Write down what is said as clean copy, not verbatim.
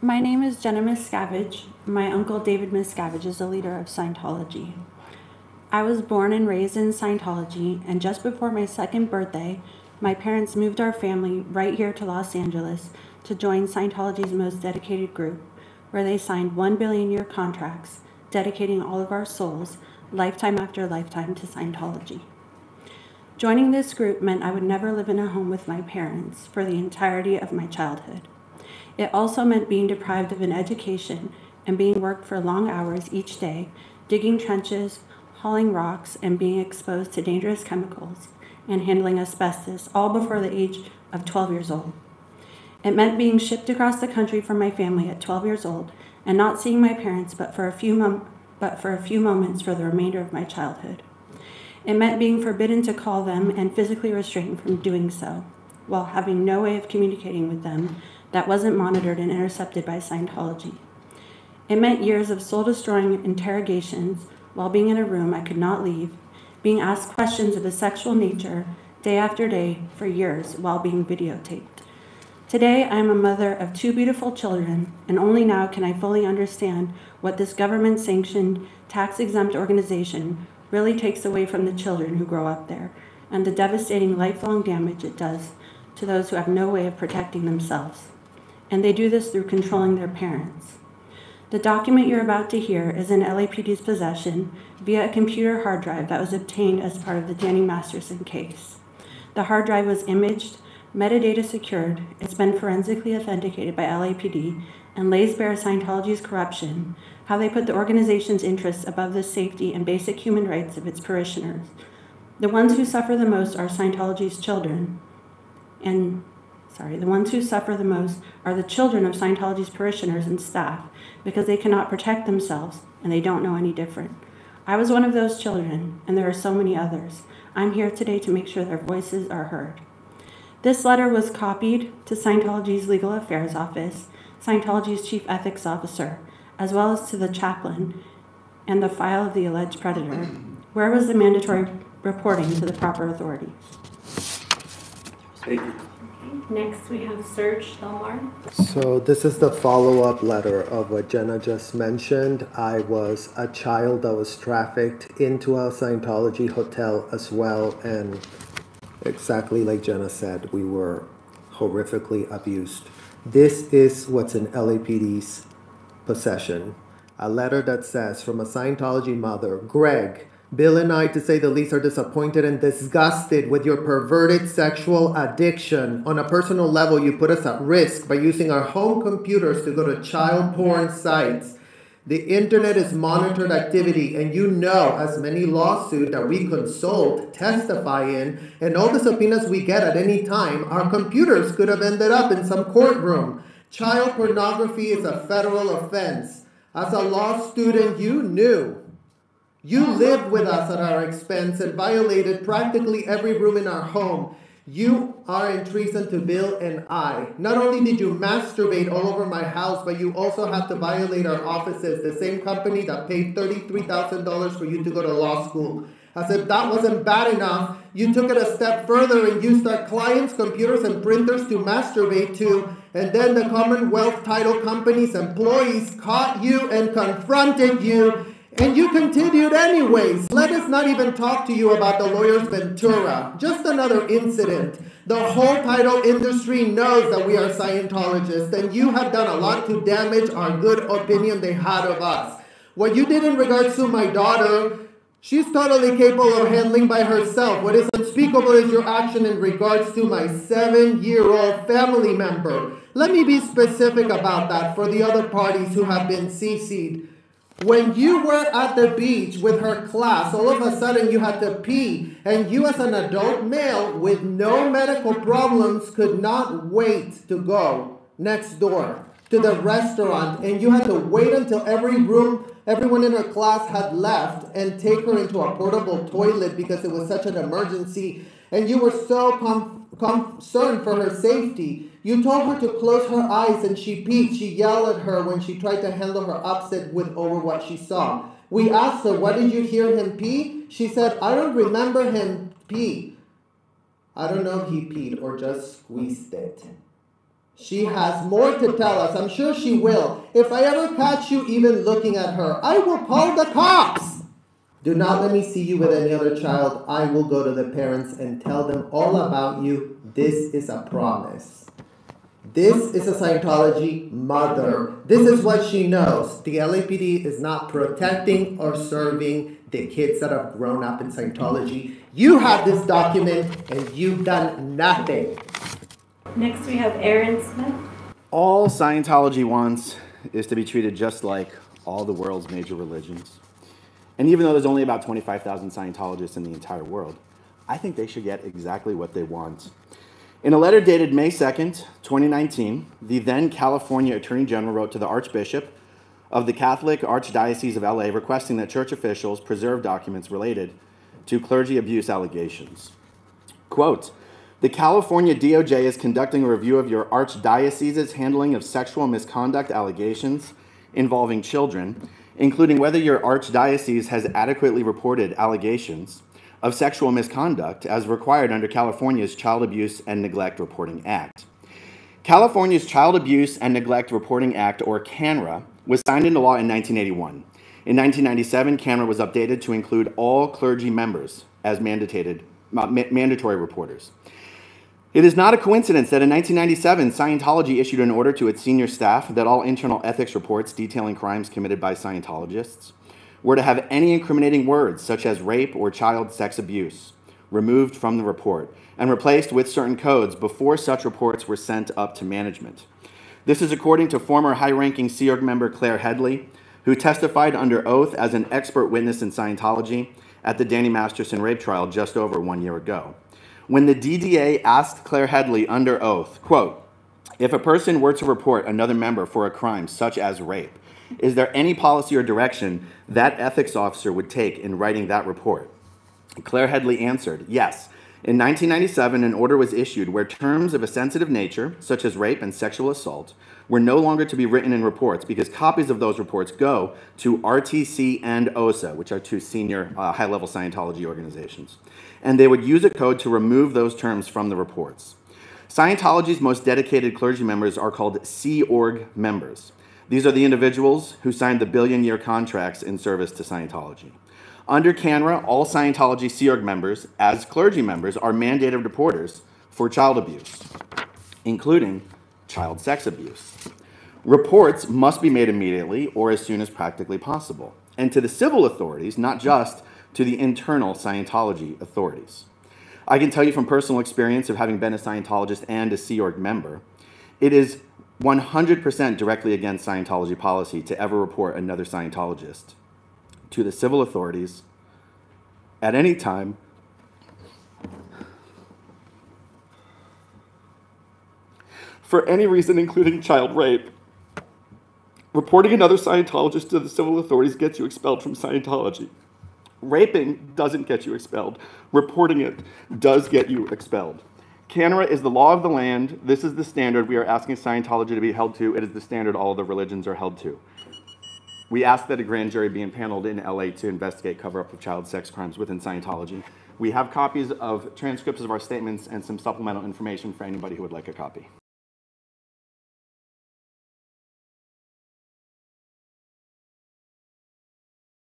My name is Jenna Miscavige. My uncle David Miscavige is the leader of Scientology. I was born and raised in Scientology, and just before my second birthday, my parents moved our family right here to Los Angeles to join Scientology's most dedicated group, where they signed 1 billion-year contracts, dedicating all of our souls, lifetime after lifetime, to Scientology. Joining this group meant I would never live in a home with my parents for the entirety of my childhood. It also meant being deprived of an education and being worked for long hours each day, digging trenches, hauling rocks, and being exposed to dangerous chemicals and handling asbestos, all before the age of 12 years old. It meant being shipped across the country from my family at 12 years old and not seeing my parents but for a few moments for the remainder of my childhood. It meant being forbidden to call them and physically restrained from doing so, while having no way of communicating with them that wasn't monitored and intercepted by Scientology. It meant years of soul-destroying interrogations while being in a room I could not leave, being asked questions of a sexual nature day after day for years while being videotaped. Today, I am a mother of 2 beautiful children, and only now can I fully understand what this government-sanctioned, tax-exempt organization really takes away from the children who grow up there, and the devastating lifelong damage it does to those who have no way of protecting themselves. And they do this through controlling their parents. The document you're about to hear is in LAPD's possession via a computer hard drive that was obtained as part of the Danny Masterson case. The hard drive was imaged, metadata secured, it's been forensically authenticated by LAPD, and lays bare Scientology's corruption, how they put the organization's interests above the safety and basic human rights of its parishioners. The ones who suffer the most are Scientology's children, the ones who suffer the most are the children of Scientology's parishioners and staff because they cannot protect themselves and they don't know any different. I was one of those children, and there are so many others. I'm here today to make sure their voices are heard. This letter was copied to Scientology's Legal Affairs Office, Scientology's Chief Ethics Officer, as well as to the chaplain and the file of the alleged predator. Where was the mandatory reporting to the proper authorities? Thank you. Next, we have Serge Del Mar. So this is the follow-up letter of what Jenna just mentioned. I was a child that was trafficked into a Scientology hotel as well, and exactly like Jenna said, we were horrifically abused. This is what's in LAPD's possession. A letter that says, from a Scientology mother, Greg, Bill and I, to say the least, are disappointed and disgusted with your perverted sexual addiction. On a personal level, you put us at risk by using our home computers to go to child porn sites. The internet is monitored activity, and you know, as many lawsuits that we consult, testify in, and all the subpoenas we get at any time, our computers could have ended up in some courtroom. Child pornography is a federal offense. As a law student, you knew. You lived with us at our expense and violated practically every room in our home. You are in treason to Bill and I. Not only did you masturbate all over my house, but you also had to violate our offices, the same company that paid $33,000 for you to go to law school. As if that wasn't bad enough, you took it a step further and used our clients' computers and printers to masturbate to, and then the Commonwealth Title Company's employees caught you and confronted you, and you continued anyways. Let us not even talk to you about the lawyer's Ventura. Just another incident. The whole title industry knows that we are Scientologists, and you have done a lot to damage our good opinion they had of us. What you did in regards to my daughter, she's totally capable of handling by herself. What is unspeakable is your action in regards to my 7-year-old family member. Let me be specific about that for the other parties who have been CC'd. When you were at the beach with her class, all of a sudden you had to pee, and you as an adult male with no medical problems could not wait to go next door to the restaurant, and you had to wait until everyone in her class had left and take her into a portable toilet because it was such an emergency, and you were so concerned for her safety. You told her to close her eyes and she peed. She yelled at her when she tried to handle her upset over what she saw. We asked her, what did you hear him pee? She said, I don't remember him pee. I don't know if he peed or just squeezed it. She has more to tell us. I'm sure she will. If I ever catch you even looking at her, I will call the cops. Do not let me see you with any other child. I will go to the parents and tell them all about you. This is a promise. This is a Scientology mother. This is what she knows. The LAPD is not protecting or serving the kids that have grown up in Scientology. You have this document and you've done nothing. Next we have Aaron Smith. All Scientology wants is to be treated just like all the world's major religions. And even though there's only about 25,000 Scientologists in the entire world, I think they should get exactly what they want. In a letter dated May 2nd, 2019, the then California Attorney General wrote to the Archbishop of the Catholic Archdiocese of LA requesting that church officials preserve documents related to clergy abuse allegations. Quote, "The California DOJ is conducting a review of your archdiocese's handling of sexual misconduct allegations involving children, including whether your archdiocese has adequately reported allegations of sexual misconduct as required under California's Child Abuse and Neglect Reporting Act." California's Child Abuse and Neglect Reporting Act, or CANRA, was signed into law in 1981. In 1997, CANRA was updated to include all clergy members as mandatory reporters. It is not a coincidence that in 1997, Scientology issued an order to its senior staff that all internal ethics reports detailing crimes committed by Scientologists were to have any incriminating words, such as rape or child sex abuse, removed from the report and replaced with certain codes before such reports were sent up to management. This is according to former high-ranking Sea Org member Claire Headley, who testified under oath as an expert witness in Scientology at the Danny Masterson rape trial just over 1 year ago. When the DDA asked Claire Headley under oath, quote, "If a person were to report another member for a crime such as rape, is there any policy or direction that ethics officer would take in writing that report?" Claire Headley answered, "Yes. In 1997, an order was issued where terms of a sensitive nature, such as rape and sexual assault, were no longer to be written in reports because copies of those reports go to RTC and OSA, which are two senior high-level Scientology organizations. And they would use a code to remove those terms from the reports. Scientology's most dedicated clergy members are called Sea Org members. These are the individuals who signed the billion-year contracts in service to Scientology. Under CANRA, all Scientology Sea Org members, as clergy members, are mandated reporters for child abuse, including child sex abuse. Reports must be made immediately or as soon as practically possible, and to the civil authorities, not just to the internal Scientology authorities. I can tell you from personal experience of having been a Scientologist and a Sea Org member, it is 100% directly against Scientology policy to ever report another Scientologist to the civil authorities at any time for any reason, including child rape. Reporting another Scientologist to the civil authorities gets you expelled from Scientology. Raping doesn't get you expelled. Reporting it does get you expelled. CANRA is the law of the land. This is the standard we are asking Scientology to be held to. It is the standard all the religions are held to. We ask that a grand jury be impaneled in LA to investigate cover-up of child sex crimes within Scientology. We have copies of transcripts of our statements and some supplemental information for anybody who would like a copy.